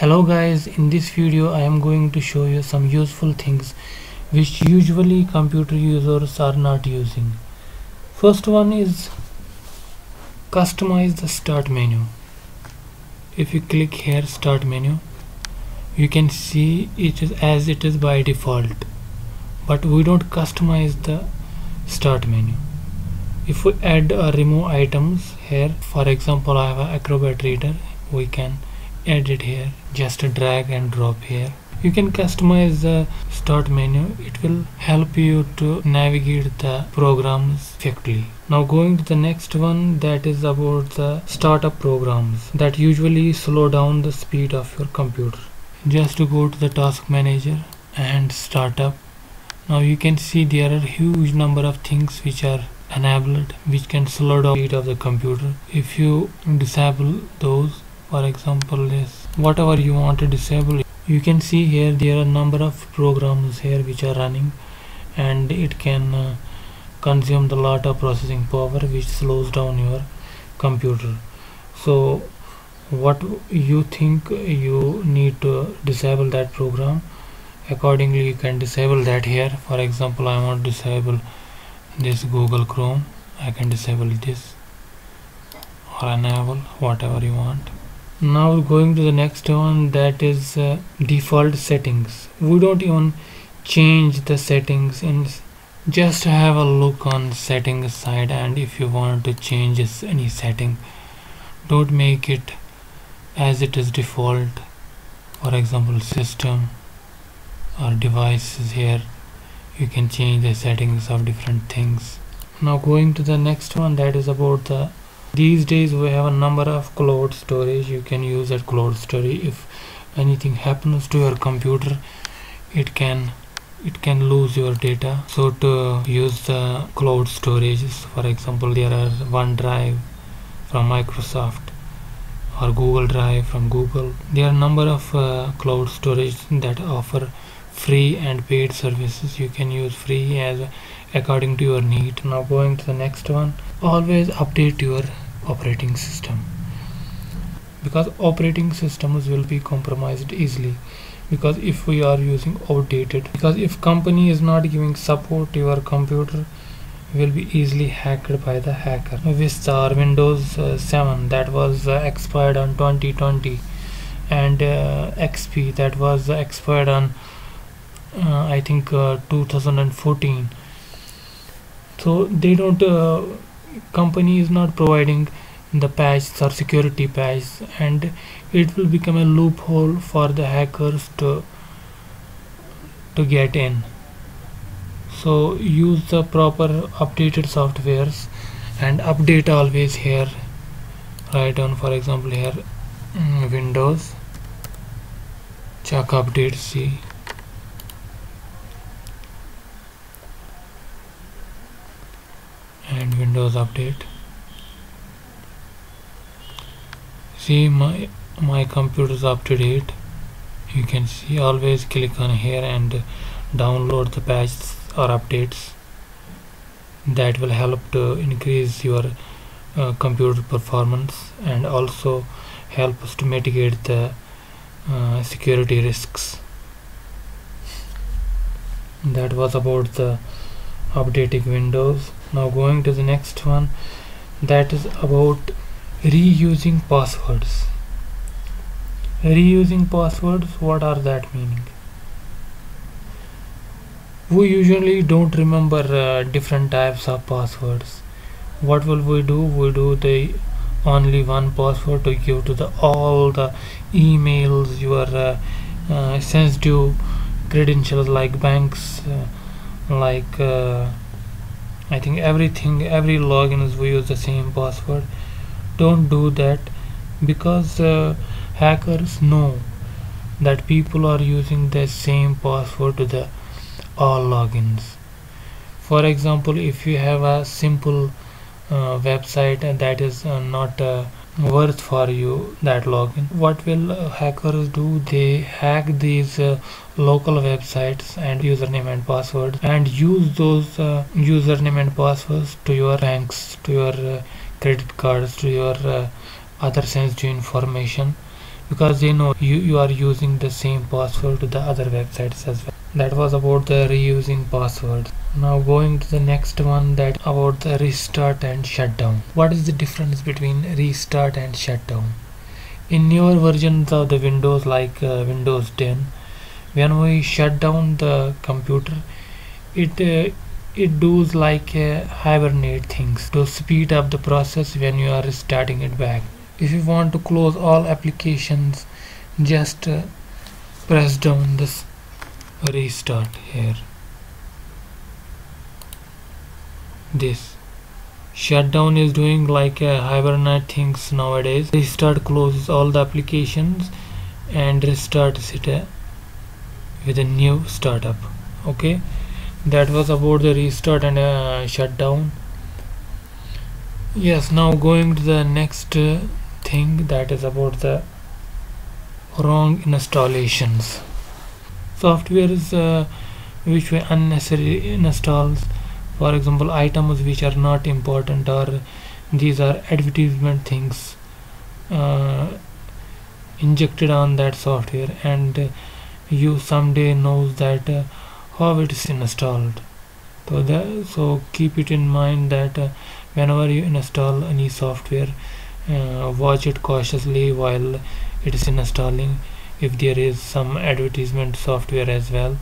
Hello guys, in this video I am going to show you some useful things which usually computer users are not using. First one is customize the start menu. If you click here start menu, you can see it is as it is by default, but we don't customize the start menu. If we add or remove items here, for example I have an Acrobat Reader, we can edit here, just drag and drop here. You can customize the start menu. It will help you to navigate the programs effectively. Now going to the next one, that is about the startup programs that usually slow down the speed of your computer. Just to go to the task manager and startup. Now you can see there are huge number of things which are enabled, which can slow down the speed of the computer. If you disable those, for example this, whatever you want to disable, you can see here there are number of programs here which are running, and it can consume the lot of processing power, which slows down your computer. So what you think you need to disable that program, accordingly you can disable that here. For example, I want to disable this Google Chrome, I can disable this or enable, whatever you want. Now going to the next one, that is default settings. We don't even change the settings, in just have a look on settings side, and if you want to change any setting, don't make it as it is default. For example system or devices, here you can change the settings of different things. Now going to the next one, that is about the, these days we have a number of cloud storage. You can use that cloud storage. If anything happens to your computer, it can lose your data. So to use the cloud storages, for example there are OneDrive from Microsoft or Google Drive from Google. There are a number of cloud storage that offer free and paid services. You can use free as according to your need. Now going to the next one, always update your operating system, because operating systems will be compromised easily, because if we are using outdated, because if company is not giving support, your computer will be easily hacked by the hacker. Vista or Windows 7 that was expired on 2020, and XP that was expired on I think 2014. So they don't company is not providing the patches or security patches, and it will become a loophole for the hackers to get in. So use the proper updated softwares and update always here. Write down, for example here Windows, check update C, and Windows update. See my computer is up to date. You can see, always click on here and download the patches or updates. That will help to increase your computer performance, and also help us to mitigate the security risks. That was about the updating Windows. Now going to the next one, that is about reusing passwords. Reusing passwords, what are that meaning? We usually don't remember different types of passwords. What will we do? We do the only one password to give to the all the emails, your sensitive credentials like banks, like I think everything, every login we use the same password. Don't do that, because hackers know that people are using the same password to the all logins. For example, if you have a simple website and that is not worth for you that login, what will hackers do? They hack these local websites and username and password, and use those username and passwords to your banks, to your credit cards, to your other sensitive information, because they know you are using the same password to the other websites as well. That was about the reusing passwords. Now going to the next one, that about the restart and shutdown. What is the difference between restart and shutdown? In newer versions of the Windows, like Windows 10, when we shut down the computer, it does like hibernate things to speed up the process when you are restarting it back. If you want to close all applications, just press down this restart here. This shutdown is doing like hibernate things nowadays. Restart closes all the applications and restarts it with a new startup. Okay, that was about the restart and shutdown. Yes, now going to the next thing, that is about the wrong installations. Softwares which we unnecessarily installs, for example items which are not important, or these are advertisement things injected on that software, and you someday knows that how it is installed. So keep it in mind that whenever you install any software, watch it cautiously while it is installing, if there is some advertisement software as well,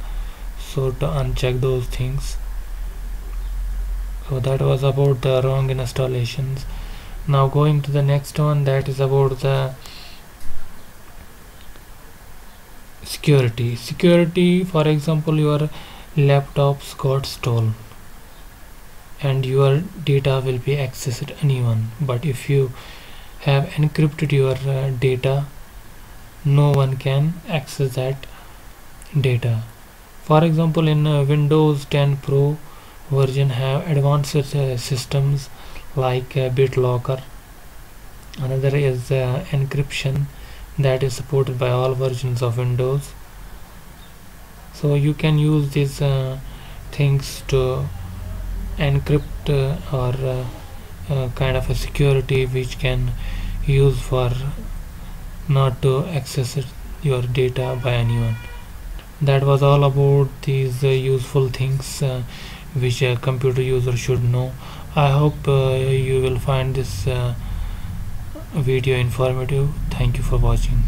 so to uncheck those things. So that was about the wrong installations. Now going to the next one, that is about the security. For example, your laptops got stolen and your data will be accessed anyone, but if you have encrypted your data, no one can access that data. For example, in Windows 10 Pro version have advanced systems like BitLocker. Another is encryption that is supported by all versions of Windows. So you can use these things to encrypt or kind of a security which can use for not to access your data by anyone. That was all about these useful things which a computer user should know. I hope you will find this video informative. Thank you for watching.